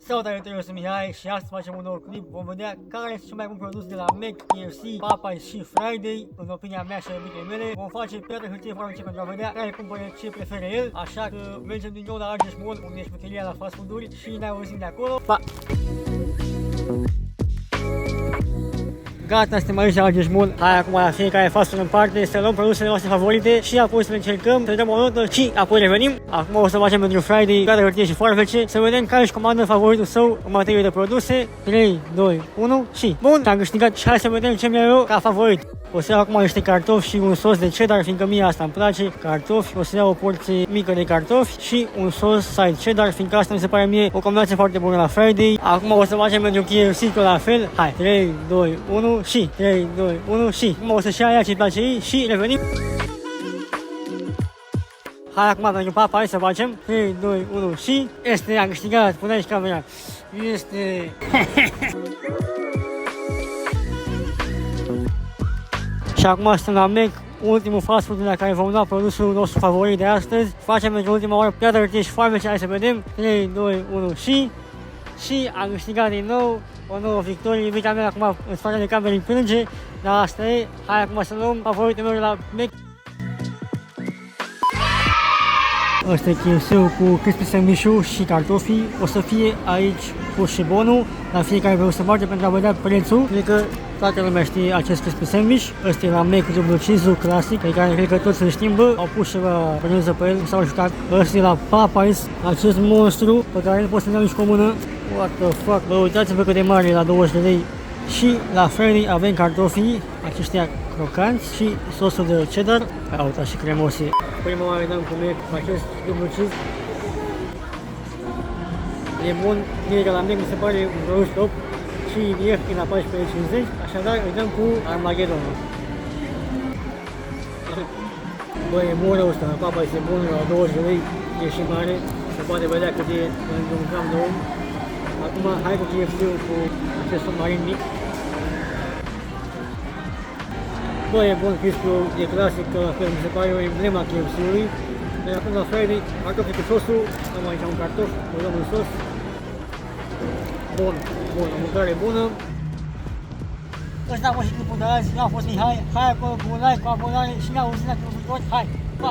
Salutare, eu sunt Mihai și astăzi facem un nou clip. Vom vedea care este cel mai bun produs de la Mac, KFC, Popeyes și Friday. În opinia mea și a iubitei mele, vom face piatră, hârtie, foarfece pentru a vedea care cumpără ce preferă el. Așa că mergem din nou la Argeș Mall, unde e șmecheria la fast food-uri și ne auzim de acolo. Pa! Gata, suntem aici la Argeș Mall. Hai acum la fiecare fast food în parte să luăm produsele noastre favorite și apoi să le încercăm, să dăm o notă și apoi revenim. Acum o să facem pentru Friday piatră, hârtie și foarfece, să vedem care își comandă favoritul său în materie de produse. 3, 2, 1 și bun, am câștigat și hai să vedem ce mi-a eu ca favorit. O să iau acum niște cartofi și un sos de cheddar, fiindcă mie asta îmi place, cartofi. O să iau o porție mică de cartofi și un sos side cheddar, fiindcă asta mi se pare mie o combinație foarte bună la Friday. Acum o să facem pentru KFC tot la fel. Hai, 3, 2, 1 și 3, 2, 1 și acum o să-și ia ce-i place ei și revenim. Hai acum pentru Popeyes să facem 3, 2, 1 și este, am câștigat, pune aici camera. Este... Și acum suntem la Mac, ultimul fast food la care vom lua produsul nostru favorit de astăzi. Facem pentru ultima oară piatră, hârtie și foarfece, hai să vedem. 3, 2, 1 și am câștigat din nou o nouă victorie. Iubita mea acum în spatele camerei plânge, dar asta e. Hai acum să luăm favoritul meu la Mac. Asta e KFC-ul cu crispy sandwich-ul și cartofii. O să fie aici pus și bonul la fiecare produs în parte pentru a vedea prețul. Cred că toată lumea știe acest crispy sandwich. Ăsta e la Mac dublu cheese-ul clasic, pe care cred că toți îl știm, bă. Au pus ceva brânză pe el, s-au jucat. Ăsta e la Popeyes, acest monstru pe care nu poți să-l iau nici cu o mână. What the fuck, bă, uitați-vă cât de mare e la 20 de lei. Și la Friday avem cartofii, aceștia crocanți și sosul de cheddar. Uitați și cremosie. Prima oară dăm cu Mac acest dublu cheese. E bun, mie că la Mac mi se pare un produs top și ieftin la 14,50, așadar îi dăm cu Armageddon. Bă, e bun rău ăsta, Popeyes e bun, la 20 de lei, e și mare, se poate vedea cât e pentru un gram de om. Acum hai cu KFC-ul cu acest submarin mic. Bă, e bun, crispy-ul e clasic, la fel mi se pare o emblema KFC-ului. Iar acum la Friday, cartofi cu sosul, am aici un cartof, o luăm în sos. Bun, bun, o mâncare bună. Ăsta a fost și clipul de azi, eu am fost Mihai, hai acolo cu un like, cu abonare și ne auzim la clipul viitor, hai, pa!